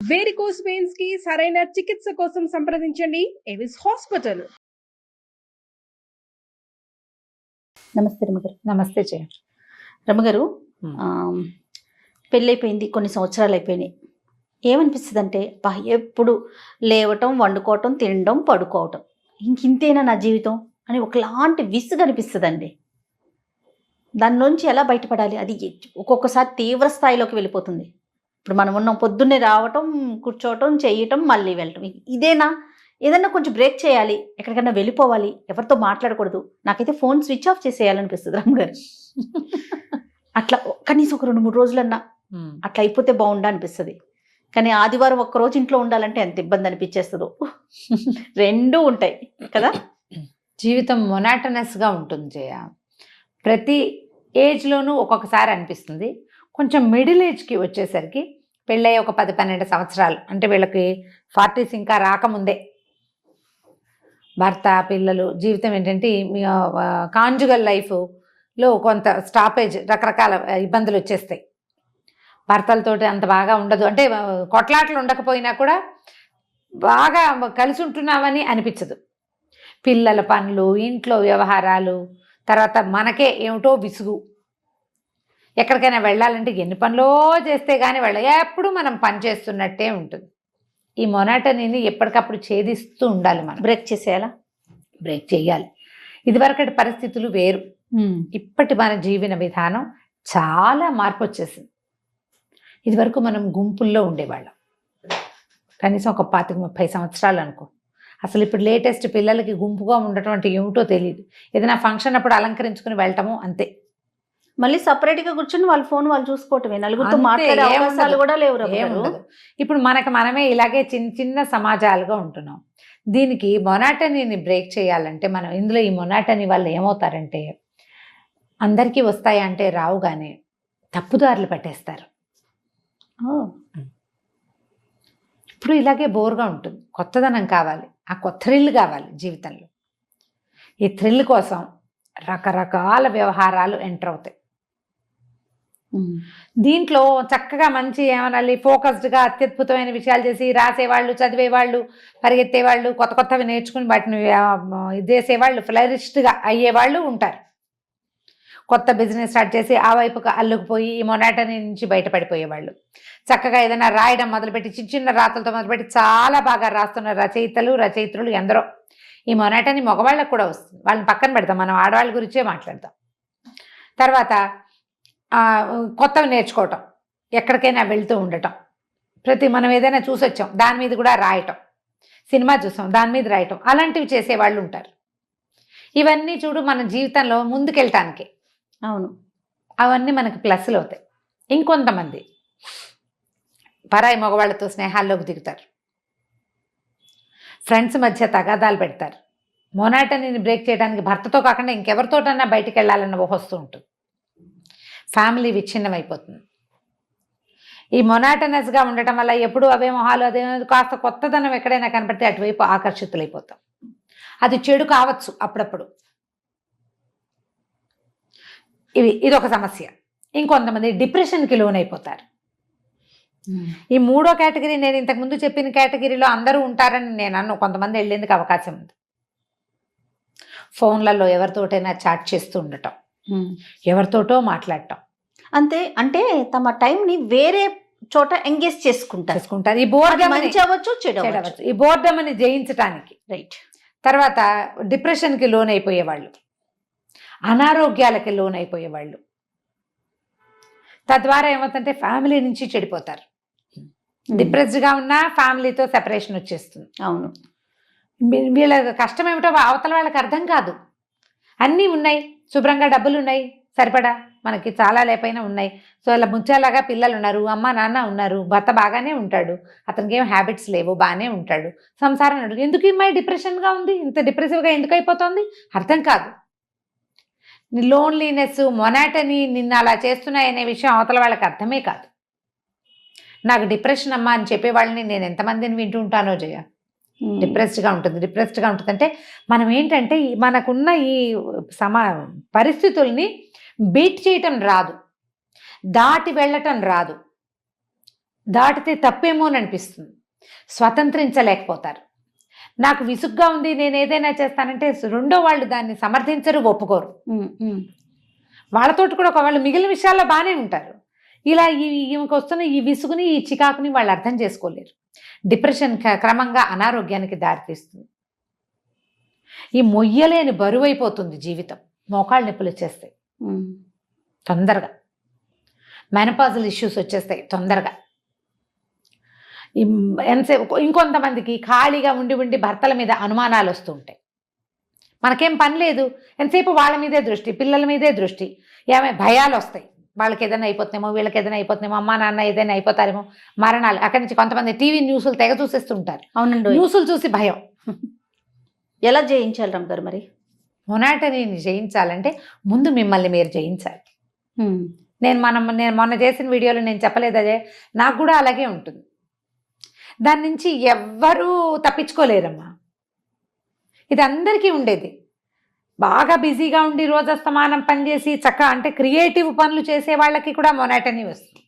Varicose veins కి సరైన చికిత్స కోసం సంప్రదించండి ఎవిస్ హాస్పిటల్. నమస్తే రమగారు. నమస్తే జయ. రమగారు, పెళ్ళైపోయింది, కొన్ని సంవత్సరాలు అయిపోయినాయి. ఏమనిపిస్తుంది అంటే ఎప్పుడు లేవటం, వండుకోవటం, తినడం, పడుకోవటం, ఇంతేనా నా జీవితం అని ఒకలాంటి విసుగు అనిపిస్తుందండి. దాని నుంచి ఎలా బయటపడాలి? అది ఒక్కొక్కసారి తీవ్ర స్థాయిలోకి వెళ్ళిపోతుంది. ఇప్పుడు మనం ఉన్నాం, పొద్దున్నే రావటం, కూర్చోవటం, చేయటం, మళ్ళీ వెళ్ళటం, ఇదేనా? ఏదన్నా కొంచెం బ్రేక్ చేయాలి, ఎక్కడికైనా వెళ్ళిపోవాలి, ఎవరితో మాట్లాడకూడదు. నాకైతే ఫోన్ స్విచ్ ఆఫ్ చేసేయాలనిపిస్తుంది రమగారు. అట్లా కనీసం ఒక 2-3 రోజులన్నా అట్లా అయిపోతే బాగుండా అనిపిస్తుంది. కానీ ఆదివారం ఒక్కరోజు ఇంట్లో ఉండాలంటే ఎంత ఇబ్బంది అనిపించేస్తుందో. రెండూ ఉంటాయి కదా. జీవితం మొనాటనస్గా ఉంటుంది జయ. ప్రతి ఏజ్లోనూ ఒక్కొక్కసారి అనిపిస్తుంది. కొంచెం మిడిల్ ఏజ్కి వచ్చేసరికి, పెళ్ళయ్యి ఒక 10-12 సంవత్సరాలు అంటే వీళ్ళకి 40s ఇంకా రాకముందే భర్త, పిల్లలు, జీవితం ఏంటంటే కాంజుగల్ లైఫ్లో కొంత స్టాపేజ్, రకరకాల ఇబ్బందులు వచ్చేస్తాయి. భర్తలతోటి అంత బాగా ఉండదు, అంటే కొట్లాటలు ఉండకపోయినా కూడా బాగా కలిసి ఉంటున్నామని అనిపించదు. పిల్లల పనులు, ఇంట్లో వ్యవహారాలు, తర్వాత మనకే ఏమిటో విసుగు. ఎక్కడికైనా వెళ్ళాలంటే ఎన్ని పనులో చేస్తే కానీ ఎప్పుడు మనం పని చేస్తున్నట్టే ఉంటుంది. ఈ మొనాటనీని ఎప్పటికప్పుడు ఛేదిస్తూ ఉండాలి. మనం బ్రేక్ చేసేయాలా? బ్రేక్ చేయాలి. ఇదివరకటి పరిస్థితులు వేరు, ఇప్పటి మన జీవన విధానం చాలా మార్పు వచ్చేసింది. ఇదివరకు మనం గుంపుల్లో ఉండేవాళ్ళం, కనీసం ఒక 25-30 సంవత్సరాలు అనుకో. అసలు ఇప్పుడు లేటెస్ట్ పిల్లలకి గుంపుగా ఉండటం అంటే ఏమిటో తెలియదు. ఏదైనా ఫంక్షన్ అప్పుడు అలంకరించుకుని వెళ్ళటము అంతే. మళ్ళీ సపరేట్గా కూర్చొని వాళ్ళ ఫోన్ వాళ్ళు చూసుకోవటమే, నలుగురితో మాట్లాడే అవకాశాలు కూడా లేవు. ఏముండదు. ఇప్పుడు మనమే ఇలాగే చిన్న చిన్న సమాజాలుగా ఉంటున్నాం. దీనికి మొనాటనీని బ్రేక్ చేయాలంటే మనం ఇందులో ఈ మొనాటనీ వాళ్ళు ఏమవుతారంటే, అందరికీ వస్తాయంటే రావు, కానీ తప్పుదారులు పట్టేస్తారు. ఇప్పుడు ఇలాగే బోర్గా ఉంటుంది. కొత్తదనం కావాలి, ఆ కొత్త థ్రిల్ కావాలి జీవితంలో. ఈ థ్రిల్ కోసం రకరకాల వ్యవహారాలు ఎంటర్ అవుతాయి. దీంట్లో చక్కగా మంచి ఏమనాలి, ఫోకస్డ్గా అత్యద్భుతమైన విషయాలు చేసి రాసేవాళ్ళు, చదివేవాళ్ళు, పరిగెత్తేవాళ్ళు, కొత్త కొత్తవి నేర్చుకుని వాటిని చేసేవాళ్ళు, ఫ్లరిస్ట్గా అయ్యేవాళ్ళు ఉంటారు. కొత్త బిజినెస్ స్టార్ట్ చేసి ఆ వైపుకు అల్లుకుపోయి ఈ మొనాటనీ నుంచి బయటపడిపోయేవాళ్ళు. చక్కగా ఏదైనా రాయడం మొదలుపెట్టి, చిన్న చిన్న రాతలతో మొదలుపెట్టి చాలా బాగా రాస్తున్న రచయిత్రులు ఎందరో. ఈ మొనాటనీ మగవాళ్ళకు కూడా వస్తుంది, వాళ్ళని పక్కన పెడతాం, మనం ఆడవాళ్ళ గురించే మాట్లాడతాం. తర్వాత కొత్తవి నేర్చుకోవటం, ఎక్కడికైనా వెళ్తూ ఉండటం, మనం ఏదైనా చూసొచ్చాం దాని మీద కూడా రాయటం, సినిమా చూసాం దాని మీద రాయటం, అలాంటివి చేసేవాళ్ళు ఉంటారు. ఇవన్నీ చూడు మన జీవితంలో ముందుకెళ్ళటానికి. అవును, అవన్నీ మనకి ప్లస్లు అవుతాయి. ఇంకొంతమంది పరాయి మగవాళ్ళతో స్నేహాల్లోకి దిగుతారు, ఫ్రెండ్స్ మధ్య తగాదాలు పెడతారు. మొనాటనీని బ్రేక్ చేయడానికి భర్తతో కాకుండా ఇంకెవరితోటన్నా బయటికి వెళ్ళాలన్న ఊహ వస్తూ ఉంటుంది. ఫ్యామిలీ విచ్ఛిన్నమైపోతుంది. ఈ మొనాటనస్గా ఉండటం వల్ల ఎప్పుడు అవే మొహాలు, అదే కాస్త కొత్తదనం ఎక్కడైనా కనపడితే అటువైపు ఆకర్షితులైపోతాం. అది చెడు కావచ్చు అప్పుడప్పుడు. ఇదొక సమస్య. ఇంకొంతమంది డిప్రెషన్కి లోనైపోతారు. ఈ మూడో కేటగిరీ, నేను ఇంతకుముందు చెప్పిన కేటగిరీలో అందరూ ఉంటారని నేను అన్ను. కొంతమంది వెళ్ళేందుకు అవకాశం ఉంది. ఫోన్లలో ఎవరితోటైనా చాట్ చేస్తూ ఉండటం, ఎవరితోటో మాట్లాడటం, అంతే. అంటే తమ టైంని వేరే చోట ఎంగేజ్ చేసుకుంటారు. ఈ బోర్డమ్ మంచి అవ్వచ్చు, చెడు అవ్వచ్చు. ఈ బోర్డమ్ని జయించడానికి. రైట్. తర్వాత డిప్రెషన్కి లోనైపోయేవాళ్ళు, అనారోగ్యాలకి లోనైపోయేవాళ్ళు. తద్వారా ఏమవుతుందంటే ఫ్యామిలీ నుంచి చెడిపోతారు. డిప్రెస్డ్గా ఉన్నా ఫ్యామిలీతో సెపరేషన్ వచ్చేస్తుంది. అవును, వీళ్ళ కష్టం ఏమిటో అవతల వాళ్ళకి అర్థం కాదు. అన్నీ ఉన్నాయి, శుభ్రంగా డబ్బులు ఉన్నాయి, సరిపడా మనకి చాలా లేపైనా ఉన్నాయి. సో అలా ముచ్చేలాగా పిల్లలు ఉన్నారు, అమ్మ నాన్న ఉన్నారు, భర్త బాగానే ఉంటాడు, అతనికి ఏం హ్యాబిట్స్ లేవు, బాగానే ఉంటాడు, సంసారం నడు. ఎందుకు ఈ అమ్మాయి డిప్రెషన్గా ఉంది, ఇంత డిప్రెసివ్గా ఎందుకు అయిపోతుంది అర్థం కాదు. లోన్లీనెస్, మొనాటనీ నిన్ను అలా చేస్తున్నాయనే విషయం అవతల వాళ్ళకి అర్థమే కాదు. నాకు డిప్రెషన్ అమ్మా అని చెప్పేవాళ్ళని నేను ఎంతమందిని వింటూ ఉంటానో జయ. డిప్రెస్డ్గా ఉంటుంది అంటే మనం ఏంటంటే మనకున్న ఈ పరిస్థితుల్ని బీట్ చేయటం రాదు, దాటి వెళ్ళటం రాదు. దాటితే తప్పేమో అని అనిపిస్తుంది. స్వతంత్రించలేకపోతారు. నాకు విసుగ్గా ఉంది, నేను ఏదైనా చేస్తానంటే రెండో వాళ్ళు దాన్ని సమర్థించరు, ఒప్పుకోరు. వాళ్ళతోటి కూడా ఒకవేళ మిగిలిన విషయాల్లో బాగానే ఉంటారు. ఇలా ఈమెకు వస్తున్న ఈ విసుగుని, ఈ చికాకుని వాళ్ళు అర్థం చేసుకోలేరు. డిప్రెషన్ క్రమంగా అనారోగ్యానికి దారితీస్తుంది. ఈ మొయ్యలేని బరువైపోతుంది జీవితం. మోకాళ్ళ నొప్పులు వచ్చేస్తాయి తొందరగా. మెనపాజల్ ఇష్యూస్ వచ్చేస్తాయి తొందరగా. ఎంతసేపు ఇంకొంతమందికి ఖాళీగా ఉండి ఉండి భర్తల మీద అనుమానాలు వస్తూ ఉంటాయి. మనకేం పని లేదు, ఎంతసేపు వాళ్ళ మీదే దృష్టి, పిల్లల మీదే దృష్టి, ఏమే భయాలు వస్తాయి. వాళ్ళకి ఏదైనా అయిపోతుందేమో, వీళ్ళకి ఏదైనా అయిపోతుందేమో, అమ్మా నాన్న ఏదైనా అయిపోతారేమో, మరణాలు. అక్కడి నుంచి కొంతమంది టీవీ న్యూస్లు తెగ చూసేస్తుంటారు. అవునండి. న్యూస్లు చూసి భయం. ఎలా జయించాలి రమ్మగారు మరి? మొనాటనీని జయించాలంటే ముందు మిమ్మల్ని మీరు జయించాలి. నేను మొన్న చేసిన వీడియోలో నేను చెప్పలేదు అదే, నాకు కూడా అలాగే ఉంటుంది. దాని నుంచి ఎవ్వరూ తప్పించుకోలేరమ్మా. ఇది అందరికీ ఉండేది. బాగా బిజీగా ఉండి రోజస్తమానం పనిచేసి అంటే క్రియేటివ్ పనులు చేసే వాళ్ళకి కూడా మొనాటనీ వస్తుంది.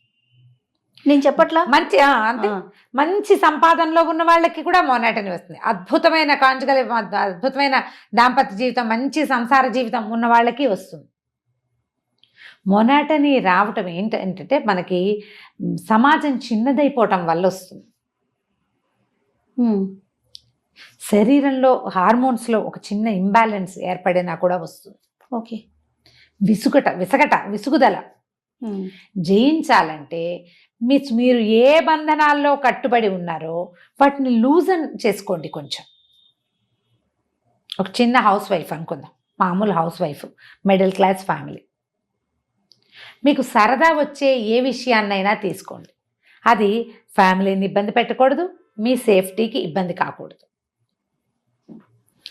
నేను చెప్పట్లా, మంచి అంటే మంచి సంపాదనలో ఉన్న వాళ్ళకి కూడా మొనాటనీ వస్తుంది. అద్భుతమైన అద్భుతమైన దాంపత్య జీవితం, మంచి సంసార జీవితం ఉన్న వాళ్ళకి వస్తుంది. మొనాటనీ రావటం ఏంటంటే మనకి సమాజం చిన్నదైపోవటం వల్ల వస్తుంది. శరీరంలో హార్మోన్స్లో ఒక చిన్న ఇంబ్యాలెన్స్ ఏర్పడినా కూడా వస్తుంది. ఓకే. విసుగుదల జయించాలంటే మీరు ఏ బంధనాల్లో కట్టుబడి ఉన్నారో వాటిని లూజన్ చేసుకోండి కొంచెం. ఒక చిన్న హౌస్ వైఫ్ అనుకుందాం, మామూలు house wife, middle class family. మీకు సరదా వచ్చే ఏ విషయాన్నైనా తీసుకోండి. అది ఫ్యామిలీని ఇబ్బంది పెట్టకూడదు, మీ సేఫ్టీకి ఇబ్బంది కాకూడదు.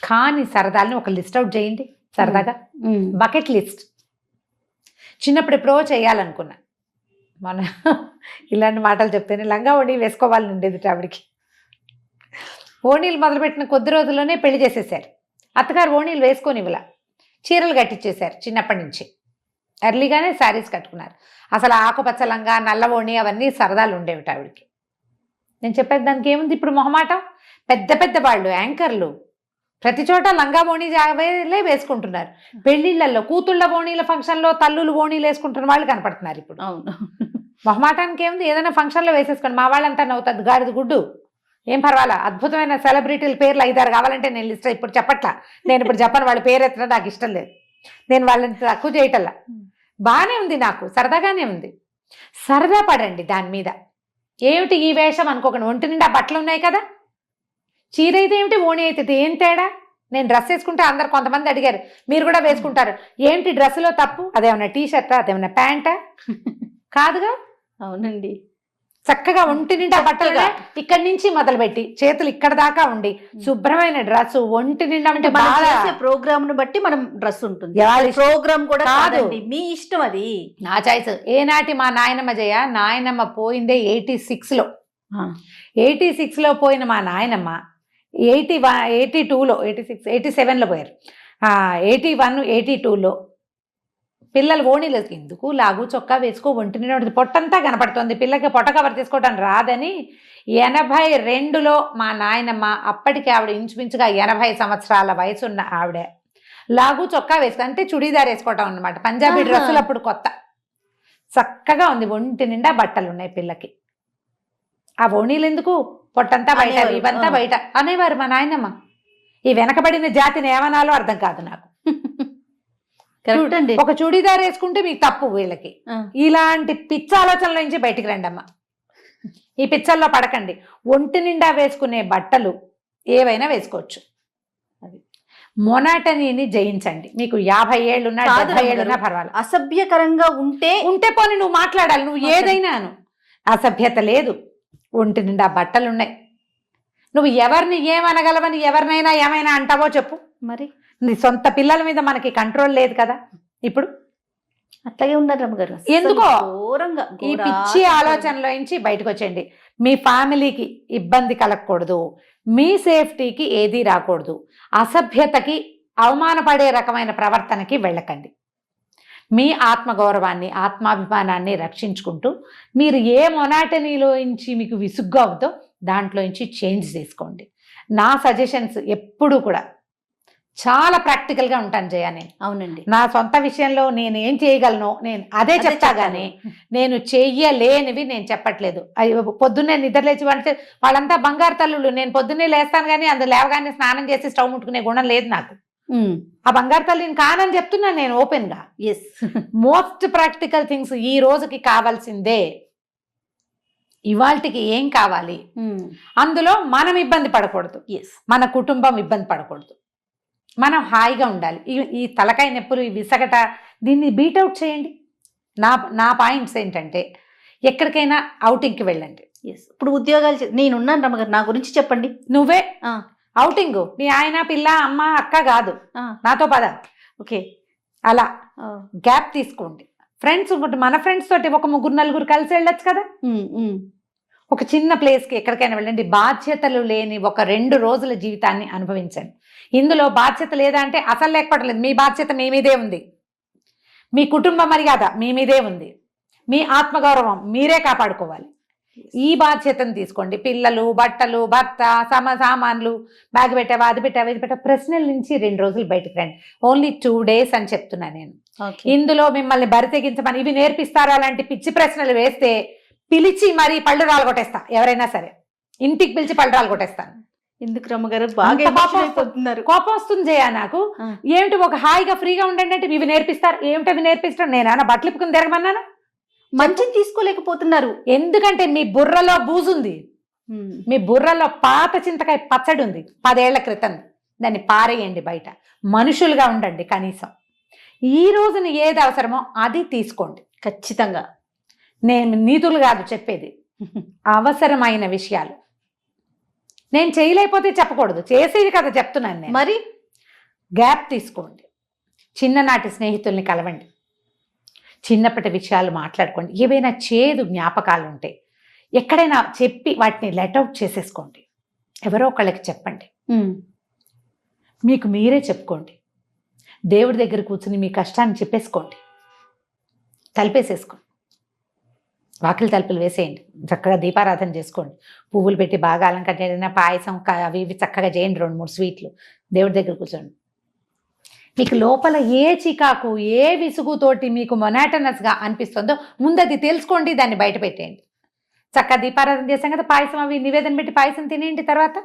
కానీ సరదాలని ఒక లిస్ట్ అవుట్ చేయండి సరదాగా. Bucket list. చిన్నప్పుడు ఎప్పుడో చేయాలనుకున్నా. మన ఇలాంటి మాటలు చెప్తేనే లంగా ఓణీ వేసుకోవాలని ఉండేది ఆవిడికి. ఓణీలు మొదలుపెట్టిన కొద్ది రోజుల్లోనే పెళ్లి చేసేసారు. అత్తగారు ఓణీలు వేసుకొని ఇవ్వలా, చీరలు కట్టించేశారు. చిన్నప్పటి నుంచి ఎర్లీగానే శారీస్ కట్టుకున్నారు. అసలు ఆకుపచ్చ లంగా, నల్ల ఓణి అవన్నీ సరదాలు ఉండేవి ఆవిడికి. నేను చెప్పేది దానికి ఏముంది ఇప్పుడు మొహమాటం. పెద్ద పెద్ద వాళ్ళు యాంకర్లు ప్రతి చోట లంగా ఓణీలే వేసుకుంటున్నారు. పెళ్లిళ్లలో కూతుళ్ళ ఓణీల ఫంక్షన్లో తల్లులు ఓణీలు వేసుకుంటున్న వాళ్ళు కనపడుతున్నారు ఇప్పుడు. అవును. మొహమాటానికి ఏముంది, ఏదైనా ఫంక్షన్లో వేసేసుకోండి. మా వాళ్ళంతా నవ్వుతుంది, గాడిద గుడ్డు, ఏం పర్వాలా. అద్భుతమైన సెలబ్రిటీల పేర్లు 5-6 కావాలంటే నేను లిస్ట్ ఇప్పుడు చెప్పట్లా. నేను ఇప్పుడు చెప్పను, వాళ్ళ పేరు ఎత్తడం నాకు ఇష్టం లేదు. నేను వాళ్ళని తక్కువ చేయటల్లా. బాగానే ఉంది, నాకు సరదాగానే ఉంది. సరదా పడండి దాని మీద. ఏమిటి ఈ వేషం అనుకోకండి. ఒంటి నిండా బట్టలు ఉన్నాయి కదా, చీర అయితే ఏమిటి, ఓణి అయితే ఏం తేడా? నేను డ్రెస్ వేసుకుంటే అందరు కొంతమంది అడిగారు, మీరు కూడా వేసుకుంటారు, ఏంటి డ్రెస్సులో తప్పు? అదేమన్నా టీషర్టా, అదేమన్నా ప్యాంటా? కాదుగా. అవునండి. చక్కగా ఒంటి నిండా బట్టలుగా ఇక్కడి నుంచి మొదలుపెట్టి చేతులు ఇక్కడ దాకా ఉండి శుభ్రమైన డ్రెస్ ఒంటి నిండా అంటే ప్రోగ్రామ్ ను బట్టి మనం డ్రెస్ ఉంటుంది. ప్రోగ్రామ్ కూడా కాదు, మీ ఇష్టం, అది నా చాయిస్. ఏనాటి మా నాయనమ్మ నాయనమ్మ పోయిందే 86లో. 86లో పోయిన మా నాయనమ్మ 82లో 87లో పోయారు. 81, 82లో పిల్లలు ఓణీలు ఎందుకు లాగు చొక్కా వేసుకో, ఒంటి నిండా పొట్టంతా కనపడుతుంది, పిల్లకి పొట్ట కవర్ చేసుకోవటం రాదని 82లో మా నాయనమ్మ, అప్పటికి ఆవిడ ఇంచుమించుగా 80 సంవత్సరాల వయసున్న ఆవిడ, లాగు చొక్కా వేసుకో అంటే చుడీదార్ వేసుకోవటం అన్నమాట. పంజాబీ డ్రెస్సులు అప్పుడు కొత్త, చక్కగా ఉంది, ఒంటి నిండా బట్టలు ఉన్నాయి పిల్లకి. ఆ ఓణీలు ఎందుకు, పొట్టంతా బయట, ఇవంతా బయట అనేవారు మా నాయనమ్మ. ఈ వెనకబడిన జాతిని ఏమనాలో అర్థం కాదు నాకు. ఒక చూడీదార్ వేసుకుంటే మీకు తప్పు. వీళ్ళకి ఇలాంటి పిచ్చ ఆలోచనల నుంచి బయటికి రండి అమ్మ. ఈ పిచ్చల్లో పడకండి. ఒంటి నిండా వేసుకునే బట్టలు ఏవైనా వేసుకోవచ్చు. మొనాటనీని జయించండి. మీకు 50 ఏళ్ళున్నా 70 ఏళ్ళున్నా పర్వాలేదు. అసభ్యకరంగా ఉంటే పోనీ నువ్వు మాట్లాడాలి, నువ్వు ఏదైనాను. అసభ్యత లేదు, ఒంటి నిండా బట్టలున్నాయి. నువ్వు ఎవరిని ఏమనగలవని ఎవరినైనా ఏమైనా అంటావో చెప్పు. మరి నీ సొంత పిల్లల మీద మనకి కంట్రోల్ లేదు కదా ఇప్పుడు. అట్లాగే ఉన్నారు రమ్మగారు. ఎందుకో ఈ పిచ్చి ఆలోచనలో నుంచి బయటకు వచ్చేయండి. మీ ఫ్యామిలీకి ఇబ్బంది కలగకూడదు, మీ సేఫ్టీకి ఏదీ రాకూడదు, అసభ్యతకి అవమానపడే రకమైన ప్రవర్తనకి వెళ్ళకండి. మీ ఆత్మగౌరవాన్ని, ఆత్మాభిమానాన్ని రక్షించుకుంటూ మీరు ఏ మొనాటనీలోంచి మీకు విసుగ్గా అవుతో దాంట్లోంచి చేంజ్ చేసుకోండి. నా సజెషన్స్ ఎప్పుడూ కూడా చాలా ప్రాక్టికల్గా ఉంటాను జయ. నేను అవునండి. నా సొంత విషయంలో నేను ఏం చేయగలను నేను అదే చెప్తా కానీ నేను చెయ్యలేనివి నేను చెప్పట్లేదు. పొద్దున్నే నిద్రలేచి అంటే వాళ్ళంతా బంగారు తల్లులు, నేను పొద్దున్నే లేస్తాను కానీ అందులో లేవగానే స్నానం చేసి స్టవ్ ముట్టుకునే గుణం లేదు నాకు. ఆ బంగారు తల్లిని కానని చెప్తున్నాను నేను ఓపెన్ గా. ఎస్, మోస్ట్ ప్రాక్టికల్ థింగ్స్ ఈ రోజుకి కావాల్సిందే. ఇవాళకి ఏం కావాలి, అందులో మనం ఇబ్బంది పడకూడదు, మన కుటుంబం ఇబ్బంది పడకూడదు, మనం హాయిగా ఉండాలి. ఈ తలకాయ నొప్పులు, ఈ విసగట, దీన్ని బీట్అవుట్ చేయండి. నా పాయింట్స్ ఏంటంటే ఎక్కడికైనా అవుటింగ్కి వెళ్ళండి. ఇప్పుడు ఉద్యోగాలు నేనున్నాను రమ్మగారు, నా గురించి చెప్పండి. నువ్వే అవుటింగ్, మీ ఆయన, పిల్ల, అమ్మ, అక్క కాదు, నాతో పద. ఓకే, అలా గ్యాప్ తీసుకోండి. ఫ్రెండ్స్, మన ఫ్రెండ్స్ తోటి ఒక 3-4 కలిసి వెళ్ళొచ్చు కదా. ఒక చిన్న ప్లేస్కి ఎక్కడికైనా వెళ్ళండి. బాధ్యతలు లేని ఒక 2 రోజుల జీవితాన్ని అనుభవించండి. ఇందులో బాధ్యత లేదా అంటే అసలు లేకపోవట్లేదు. మీ బాధ్యత మీ మీదే ఉంది, మీ కుటుంబ మర్యాద మీ మీదే ఉంది, మీ ఆత్మగౌరవం మీరే కాపాడుకోవాలి. ఈ బాధ్యతను తీసుకోండి. పిల్లలు, బట్టలు, భర్త, సామాన్లు, బ్యాగ్ పెట్టావా, అది పెట్టావా, ఇది పెట్టావా, ప్రశ్నల నుంచి 2 రోజులు బయటకు రండి. ఓన్లీ 2 days అని చెప్తున్నా నేను. ఇందులో మిమ్మల్ని బరి తెగించమని ఇవి నేర్పిస్తారా అలాంటి పిచ్చి ప్రశ్నలు వేస్తే పిలిచి మరీ పళ్ళు రాలగొట్టేస్తా. ఎవరైనా సరే ఇంటికి పిలిచి పళ్ళు రాలగొట్టేస్తాను. ఎందుకు రమ్మగారు బాగా కోపం వస్తుంది జయ నాకు. ఏమిటి ఒక హాయిగా ఫ్రీగా ఉండండి అంటే ఇవి నేర్పిస్తారు, ఏమిటి అవి నేర్పిస్తారు? నేనా బట్టలు ఇప్పుకుని తిరగమన్నాను? మంచిని తీసుకోలేకపోతున్నారు. ఎందుకంటే మీ బుర్రలో బూజుంది, మీ బుర్రలో పాత చింతకాయ పచ్చడి ఉంది 10 ఏళ్ల క్రితం. దాన్ని పారేయండి బయట. మనుషులుగా ఉండండి కనీసం. ఈ రోజున ఏది అవసరమో అది తీసుకోండి. ఖచ్చితంగా నేను నీతులు కాదు చెప్పేది, అవసరమైన విషయాలు. నేను చేయలేకపోతే చెప్పకూడదు, చేసేది కదా చెప్తున్నాను నేను. మరి గ్యాప్ తీసుకోండి. చిన్ననాటి స్నేహితుల్ని కలవండి, చిన్నప్పటి విషయాలు మాట్లాడుకోండి. ఏవైనా చేదు జ్ఞాపకాలు ఉంటే ఎక్కడైనా చెప్పి వాటిని లెట్అవుట్ చేసేసుకోండి. ఎవరో ఒకళ్ళకి చెప్పండి, మీకు మీరే చెప్పుకోండి. దేవుడి దగ్గర కూర్చుని మీ కష్టాన్ని చెప్పేసుకోండి. తలిపేసేసుకోండి, వాకిలి తలుపులు వేసేయండి, చక్కగా దీపారాధన చేసుకోండి, పువ్వులు పెట్టి బాగా అలంకరణ, పాయసం అవి ఇవి చక్కగా చేయండి, 2-3 స్వీట్లు, దేవుడి దగ్గర కూర్చోండి. మీకు లోపల ఏ చికాకు, ఏ విసుగుతోటి మీకు మొనాటనస్గా అనిపిస్తుందో ముందు అది తెలుసుకోండి, దాన్ని బయట పెట్టేయండి. చక్కగా దీపారాధన చేసాం కదా, పాయసం అవి నివేదన పెట్టి పాయసం తినేయండి. తర్వాత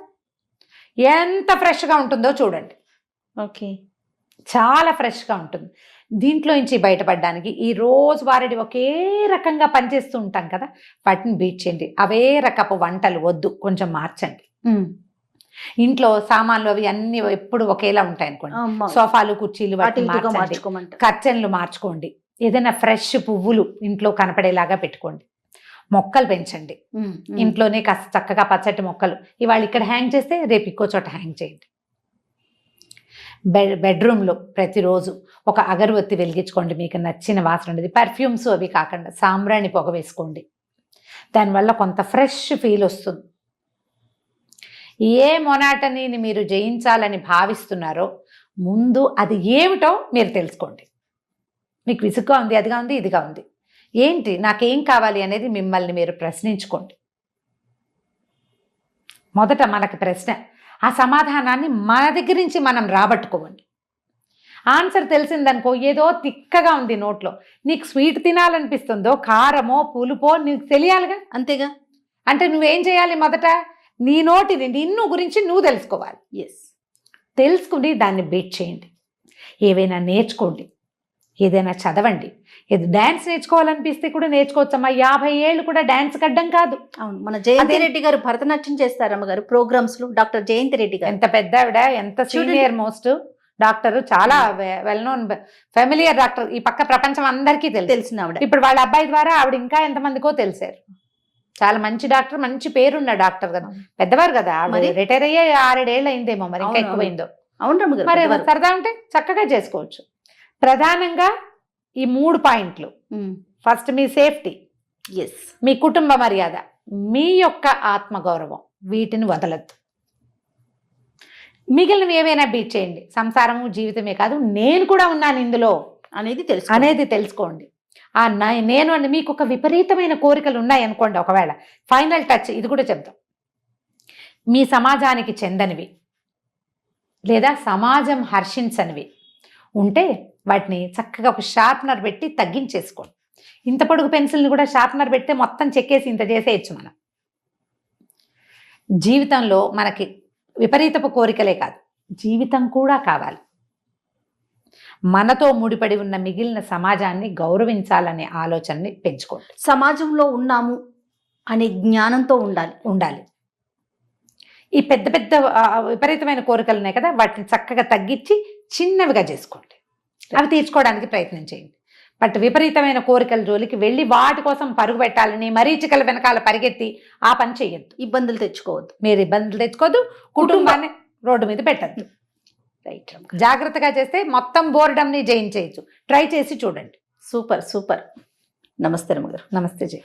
ఎంత ఫ్రెష్గా ఉంటుందో చూడండి. ఓకే, చాలా ఫ్రెష్గా ఉంటుంది. దీంట్లో నుంచి బయటపడడానికి ఈ రోజువారీ ఒకే రకంగా పనిచేస్తూ ఉంటాం కదా, వాటిని బీట్ చేయండి. అవే రకపు వంటలు వద్దు, కొంచెం మార్చండి. ఇంట్లో సామాన్లు అవి అన్ని ఎప్పుడు ఒకేలా ఉంటాయి అనుకోండి. సోఫాలు, కుర్చీలు మార్చుకోండి, కర్టెన్లు మార్చుకోండి. ఏదైనా ఫ్రెష్ పువ్వులు ఇంట్లో కనపడేలాగా పెట్టుకోండి. మొక్కలు పెంచండి. ఇంట్లోనే కాస్త చక్కగా పచ్చటి మొక్కలు ఇవాళ ఇక్కడ హ్యాంగ్ చేస్తే రేపు ఇంకో చోట హ్యాంగ్ చేయండి. బెడ్రూమ్లో ప్రతిరోజు ఒక అగరబత్తి వెలిగించుకోండి, మీకు నచ్చిన వాసన ఉండేది. పర్ఫ్యూమ్స్ అవి కాకుండా సాంబ్రాణి పొగ వేసుకోండి. దానివల్ల కొంత ఫ్రెష్ ఫీల్ వస్తుంది. ఏ మొనాటనీని మీరు జయించాలని భావిస్తున్నారో ముందు అది ఏమిటో మీరు తెలుసుకోండి. మీకు విసుగ్గా ఉంది, అదిగా ఉంది, ఇదిగా ఉంది, ఏంటి నాకేం కావాలి అనేది మిమ్మల్ని మీరు ప్రశ్నించుకోండి. మొదట మనకి ప్రశ్న, ఆ సమాధానాన్ని మన దగ్గర నుంచి మనం రాబట్టుకోండి. ఆన్సర్ తెలిసిందనుకో, ఏదో తిక్కగా ఉంది నోట్లో, నీకు స్వీట్ తినాలనిపిస్తుందో కారమో పులుపో నీకు తెలియాలిగా. అంతేగా. అంటే నువ్వేం చేయాలి? మొదట నీ నోటిని, నిన్ను గురించి నువ్వు తెలుసుకోవాలి. తెలుసుకుని దాన్ని బీట్ చేయండి. ఏవైనా నేర్చుకోండి, ఏదైనా చదవండి. ఏది డ్యాన్స్ నేర్చుకోవాలనిపిస్తే కూడా నేర్చుకోవచ్చమ్మా. 50 ఏళ్ళు కూడా డ్యాన్స్ కడ్డం కాదు. అవును, మన జయంతి రెడ్డి గారు భరతనాట్యం చేస్తారమ్మ గారు ప్రోగ్రామ్స్ లో. డాక్టర్ జయంతి రెడ్డి గారు ఎంత పెద్ద ఆవిడ, ఎంత సీనియర్ మోస్ట్ డాక్టర్, చాలా వెల్ నోన్ ఫెమిలియర్ డాక్టర్. ఈ పక్క ప్రపంచం అందరికీ తెలిసిన ఆవిడ. ఇప్పుడు వాళ్ళ అబ్బాయి ద్వారా ఆవిడ ఇంకా ఎంతమందికో తెలిసారు. చాలా మంచి డాక్టర్, మంచి పేరున్న డాక్టర్ కదా, పెద్దవారు కదా. ఆవిడ రిటైర్ అయ్యే 6-7 ఏళ్ళు అయిందేమో, మరి ఇంకా ఎక్కువైందో. అవును, మరి సరదా ఉంటే చక్కగా చేసుకోవచ్చు. ప్రధానంగా ఈ 3 పాయింట్లు. ఫస్ట్ మీ సేఫ్టీ, మీ కుటుంబ మర్యాద, మీ యొక్క ఆత్మగౌరవం, వీటిని వదలద్దు. మిగిలినవి ఏవైనా బీట్ చేయండి. సంసారము జీవితమే కాదు, నేను కూడా ఉన్నాను ఇందులో అనేది తెలుసు అనేది తెలుసుకోండి. నేను అని మీకు ఒక విపరీతమైన కోరికలు ఉన్నాయి అనుకోండి, ఒకవేళ ఫైనల్ టచ్ ఇది కూడా చెప్తాం, మీ సమాజానికి చెందనివి లేదా సమాజం హర్షించనివి ఉంటే వాటిని చక్కగా ఒక షార్ప్నర్ పెట్టి తగ్గించేసుకోండి. ఇంత పొడుగు పెన్సిల్ని కూడా షార్ప్నర్ పెడితే మొత్తం చెక్కేసి ఇంత చేసేయచ్చు. మనం జీవితంలో మనకి విపరీతపు కోరికలే కాదు, జీవితం కూడా కావాలి. మనతో ముడిపడి ఉన్న మిగిలిన సమాజాన్ని గౌరవించాలనే ఆలోచనని పెంచుకోండి. సమాజంలో ఉన్నాము అనే జ్ఞానంతో ఉండాలి. ఈ పెద్ద పెద్ద విపరీతమైన కోరికలు ఉన్నాయి కదా, వాటిని చక్కగా తగ్గించి చిన్నవిగా చేసుకోండి. అవి తీర్చుకోవడానికి ప్రయత్నం చేయండి. బట్ విపరీతమైన కోరికల జోలికి వెళ్ళి వాటి కోసం పరుగు పెట్టాలని మరీచికల వెనకాల పరిగెత్తి ఆ పని చెయ్యొద్దు. ఇబ్బందులు తెచ్చుకోవద్దు. మీరు ఇబ్బందులు తెచ్చుకోవద్దు, కుటుంబాన్ని రోడ్డు మీద పెట్టద్దు. రైట్. జాగ్రత్తగా చేస్తే మొత్తం బోర్డంని జయించేయచ్చు. ట్రై చేసి చూడండి. సూపర్. నమస్తే రమ్మగారు. నమస్తే జయ.